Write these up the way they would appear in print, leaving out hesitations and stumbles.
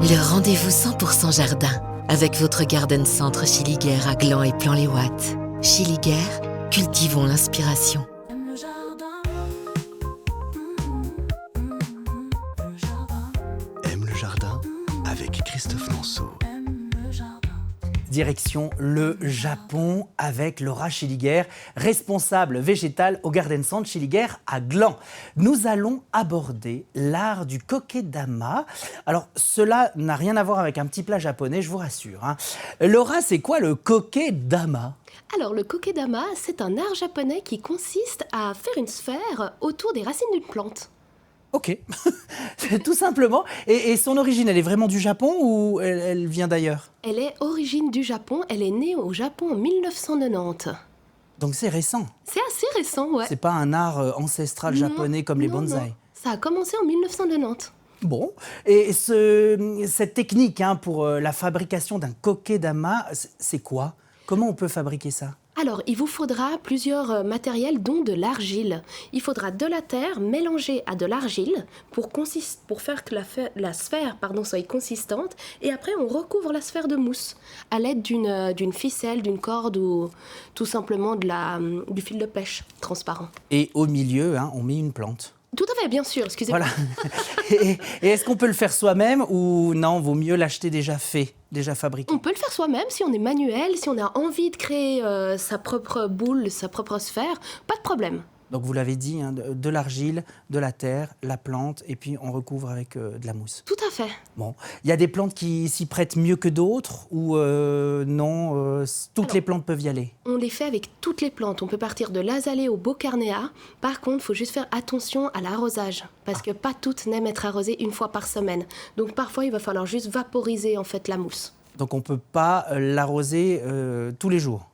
Le rendez-vous 100% jardin avec votre Garden Centre Chiliguère à Gland et Plan-les-Ouates. Chiliguère, cultivons l'inspiration. Aime le jardin avec Christophe Lanceau. Direction le Japon avec Laura Chiliguère, responsable végétale au Garden Centre Chiliguère à Gland. Nous allons aborder l'art du kokedama. Alors, cela n'a rien à voir avec un petit plat japonais, je vous rassure, hein. Laura, c'est quoi le kokedama ? Alors, le kokedama, c'est un art japonais qui consiste à faire une sphère autour des racines d'une plante. Ok, tout simplement. Et son origine, elle est vraiment du Japon ou elle vient d'ailleurs ? Elle est origine du Japon, elle est née au Japon en 1990. Donc c'est récent. C'est assez récent, ouais. C'est pas un art ancestral japonais comme les bonsaïs. Non. Ça a commencé en 1990. Bon, et cette technique pour la fabrication d'un kokedama, c'est quoi ? Comment on peut fabriquer ça ? Alors, il vous faudra plusieurs matériels, dont de l'argile. Il faudra de la terre mélangée à de l'argile pour faire que la sphère soit consistante. Et après, on recouvre la sphère de mousse à l'aide d'une ficelle, d'une corde ou tout simplement du fil de pêche transparent. Et au milieu, on met une plante. Tout à fait, bien sûr, excusez-moi. Voilà. Et est-ce qu'on peut le faire soi-même ou non, vaut mieux l'acheter déjà fait, déjà fabriqué ? On peut le faire soi-même si on est manuel, si on a envie de créer sa propre boule, sa propre sphère, pas de problème. Donc vous l'avez dit, de l'argile, de la terre, la plante, et puis on recouvre avec de la mousse. Tout à fait. Bon, il y a des plantes qui s'y prêtent mieux que d'autres ou non, toutes les plantes peuvent y aller ? On les fait avec toutes les plantes. On peut partir de l'azalée au beaucarnéa. Par contre, il faut juste faire attention à l'arrosage parce que pas toutes n'aiment être arrosées une fois par semaine. Donc parfois, il va falloir juste vaporiser en fait la mousse. Donc on ne peut pas l'arroser tous les jours ?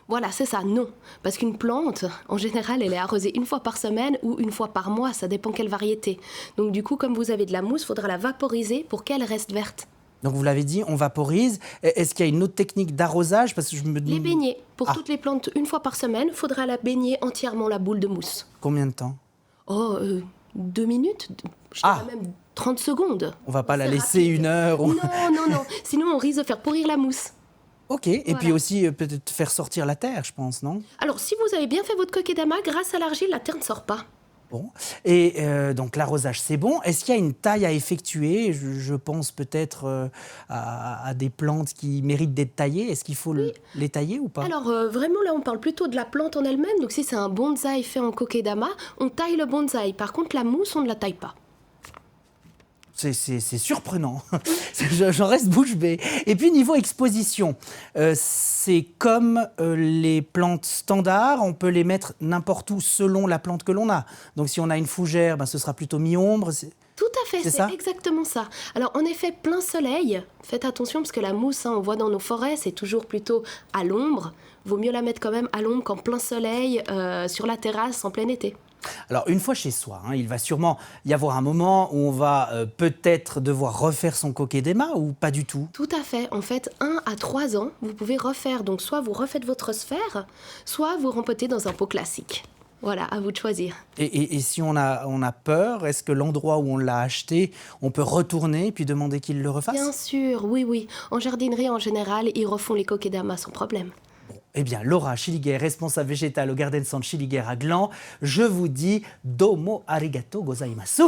Voilà, c'est ça, non. Parce qu'une plante, en général, elle est arrosée une fois par semaine ou une fois par mois, ça dépend quelle variété. Donc du coup, comme vous avez de la mousse, il faudra la vaporiser pour qu'elle reste verte. Donc vous l'avez dit, on vaporise. Est-ce qu'il y a une autre technique d'arrosage ? Parce que je me... Les baigner. Pour toutes les plantes, une fois par semaine, il faudra la baigner entièrement, la boule de mousse. Combien de temps ? 2 minutes, je dirais même 30 secondes. On va pas la C'est laisser rapide. 1 heure ou... Non. Sinon, on risque de faire pourrir la mousse. Ok, et Voilà. puis aussi peut-être faire sortir la terre, je pense, non ? Alors, si vous avez bien fait votre kokedama, grâce à l'argile, la terre ne sort pas. Bon, et donc l'arrosage, c'est bon. Est-ce qu'il y a une taille à effectuer ? Je pense peut-être à des plantes qui méritent d'être taillées. Est-ce qu'il faut les tailler ou pas ? Alors, vraiment, là, on parle plutôt de la plante en elle-même. Donc, si c'est un bonsaï fait en kokedama, on taille le bonsaï. Par contre, la mousse, on ne la taille pas. C'est surprenant. J'en reste bouche bée. Et puis, niveau exposition, c'est comme les plantes standards, on peut les mettre n'importe où selon la plante que l'on a. Donc, si on a une fougère, ce sera plutôt mi-ombre. Tout à fait, c'est exactement ça. Alors, en effet, plein soleil, faites attention parce que la mousse, on voit dans nos forêts, c'est toujours plutôt à l'ombre. Vaut mieux la mettre quand même à l'ombre qu'en plein soleil, sur la terrasse, en plein été. Alors, une fois chez soi, il va sûrement y avoir un moment où on va peut-être devoir refaire son kokedama ou pas du tout ? Tout à fait. En fait, 1 à 3 ans, vous pouvez refaire. Donc, soit vous refaites votre sphère, soit vous rempotez dans un pot classique. Voilà, à vous de choisir. Et si on a peur, est-ce que l'endroit où on l'a acheté, on peut retourner et puis demander qu'il le refasse ? Bien sûr, oui. En jardinerie, en général, ils refont les kokedama sans problème. Eh bien, Laura Chiliguère, responsable végétale au Garden Centre Chiliguère à Gland, je vous dis domo arigato gozaimasu.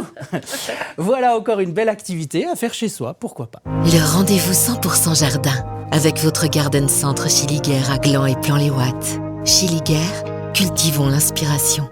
Voilà encore une belle activité à faire chez soi, pourquoi pas. Le rendez-vous 100% jardin avec votre Garden Centre Chiliguère à Gland et Plan-les-Ouates. Chiliguère, cultivons l'inspiration.